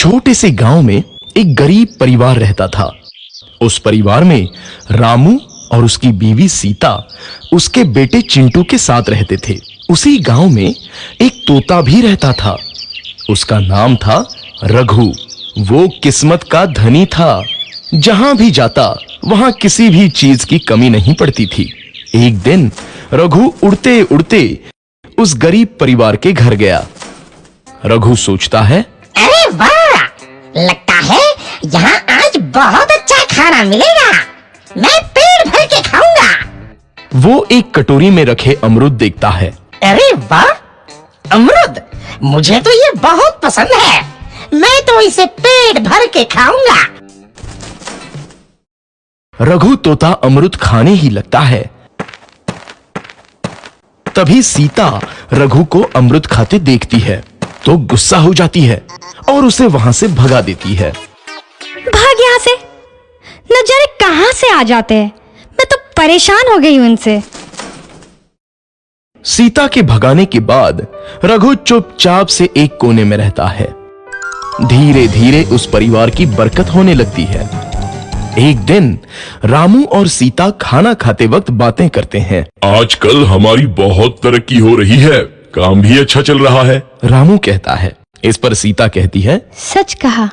छोटे से गांव में एक गरीब परिवार रहता था। उस परिवार में रामू और उसकी बीवी सीता उसके बेटे चिंटू के साथ रहते थे। उसी गांव में एक तोता भी रहता था। उसका नाम था रघु। वो किस्मत का धनी था। जहां भी जाता वहां किसी भी चीज की कमी नहीं पड़ती थी। एक दिन रघु उड़ते उड़ते उस गरीब परिवार के घर गया। रघु सोचता है, अरे वाह, लगता है यहाँ आज बहुत अच्छा खाना मिलेगा। मैं पेट भर के खाऊंगा। वो एक कटोरी में रखे अमरूद देखता है। अरे वाह, अमरूद मुझे तो ये बहुत पसंद है। मैं तो इसे पेट भर के खाऊंगा। रघु तोता अमरूद खाने ही लगता है। तभी सीता रघु को अमरूद खाते देखती है तो गुस्सा हो जाती है और उसे वहां से भगा देती है। भाग यहाँ से, न जाने कहां से आ जाते हैं। मैं तो परेशान हो गई हूं इनसे। सीता के भगाने के बाद रघु चुपचाप से एक कोने में रहता है। धीरे धीरे उस परिवार की बरकत होने लगती है। एक दिन रामू और सीता खाना खाते वक्त बातें करते हैं। आजकल हमारी बहुत तरक्की हो रही है, काम भी अच्छा चल रहा है। रामू कहता है। इस पर सीता कहती है, सच कहा,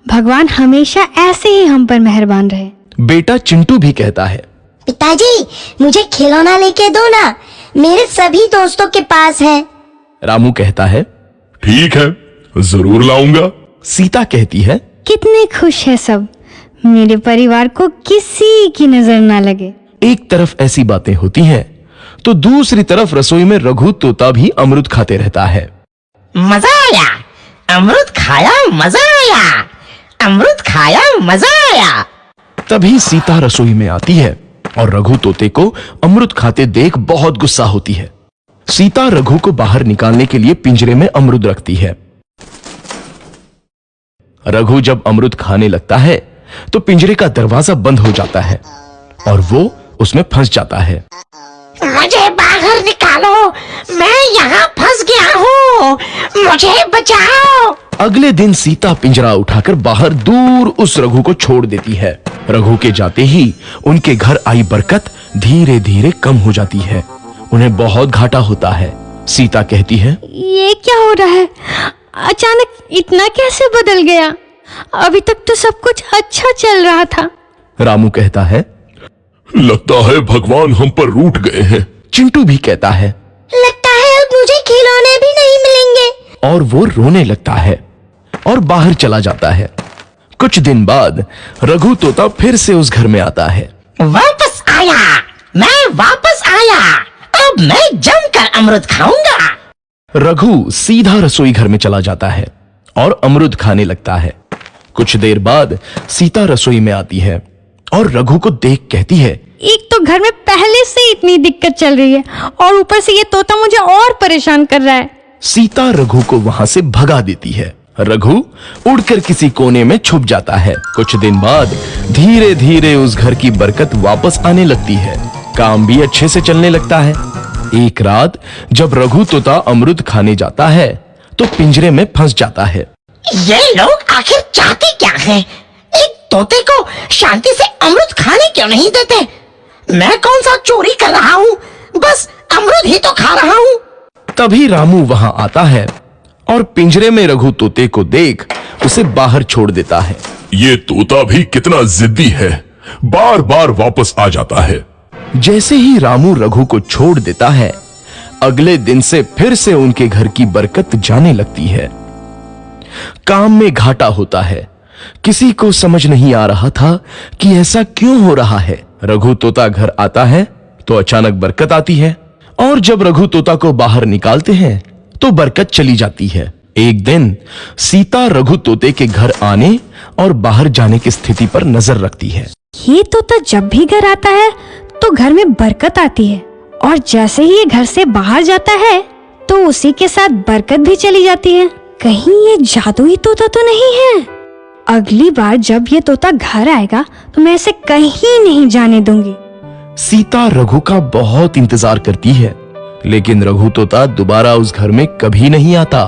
भगवान हमेशा ऐसे ही हम पर मेहरबान रहे। बेटा चिंटू भी कहता है, पिताजी मुझे खिलौना लेके दो ना, मेरे सभी दोस्तों के पास है। रामू कहता है, ठीक है, जरूर लाऊंगा। सीता कहती है, कितने खुश है सब, मेरे परिवार को किसी की नजर ना लगे। एक तरफ ऐसी बातें होती हैं तो दूसरी तरफ रसोई में रघु तोता भी अमरूद खाते रहता है। मजा आया, अमरूद खाया, मजा आया, अमरूद खाया, मजा आया। तभी सीता रसोई में आती है और रघु तोते को अमरूद खाते देख बहुत गुस्सा होती है। सीता रघु को बाहर निकालने के लिए पिंजरे में अमरूद रखती है। रघु जब अमरूद खाने लगता है तो पिंजरे का दरवाजा बंद हो जाता है और वो उसमें फंस जाता है। मुझे बाहर निकालो, मैं यहाँ फंस गया हूँ, मुझे बचाओ। अगले दिन सीता पिंजरा उठाकर बाहर दूर उस रघु को छोड़ देती है। रघु के जाते ही उनके घर आई बरकत धीरे धीरे कम हो जाती है। उन्हें बहुत घाटा होता है। सीता कहती है, ये क्या हो रहा है, अचानक इतना कैसे बदल गया? अभी तक तो सब कुछ अच्छा चल रहा था। रामू कहता है, लगता है भगवान हम पर रूठ गए हैं। चिंटू भी कहता है, लगता है अब मुझे खिलौने भी नहीं मिलेंगे। और वो रोने लगता है और बाहर चला जाता है। कुछ दिन बाद रघु तोता फिर से उस घर में आता है। वापस आया, मैं वापस आया, अब मैं जमकर अमरूद खाऊंगा। रघु सीधा रसोई घर में चला जाता है और अमरूद खाने लगता है। कुछ देर बाद सीता रसोई में आती है और रघु को देख कहती है, एक तो घर में पहले से इतनी दिक्कत चल रही है और ऊपर से ये तोता मुझे और परेशान कर रहा है। सीता रघु को वहां से भगा देती है। रघु उड़कर किसी कोने में छुप जाता है। कुछ दिन बाद धीरे धीरे उस घर की बरकत वापस आने लगती है। काम भी अच्छे से चलने लगता है। एक रात जब रघु तोता अमरूद खाने जाता है तो पिंजरे में फंस जाता है। ये लोग आखिर चाहते क्या हैं? एक तोते को शांति से अमरूद खाने क्यों नहीं देते? मैं कौन सा चोरी कर रहा हूँ? बस अमरूद ही तो खा रहा हूँ। तभी रामू वहां आता है और पिंजरे में रघु तोते को देख उसे बाहर छोड़ देता है। ये तोता भी कितना जिद्दी है, बार बार वापस आ जाता है। जैसे ही रामू रघु को छोड़ देता है, अगले दिन से फिर से उनके घर की बरकत जाने लगती है। काम में घाटा होता है। किसी को समझ नहीं आ रहा था कि ऐसा क्यों हो रहा है। रघु तोता घर आता है तो अचानक बरकत आती है और जब रघु तोता को बाहर निकालते हैं तो बरकत चली जाती है। एक दिन सीता रघु तोते के घर आने और बाहर जाने की स्थिति पर नजर रखती है। ये तोता जब भी घर आता है तो घर में बरकत आती है और जैसे ही ये घर से बाहर जाता है तो उसी के साथ बरकत भी चली जाती है। कहीं ये जादुई तोता तो नहीं है? अगली बार जब ये तोता घर आएगा तो मैं इसे कहीं नहीं जाने दूंगी। सीता रघु का बहुत इंतजार करती है लेकिन रघु तोता दोबारा उस घर में कभी नहीं आता।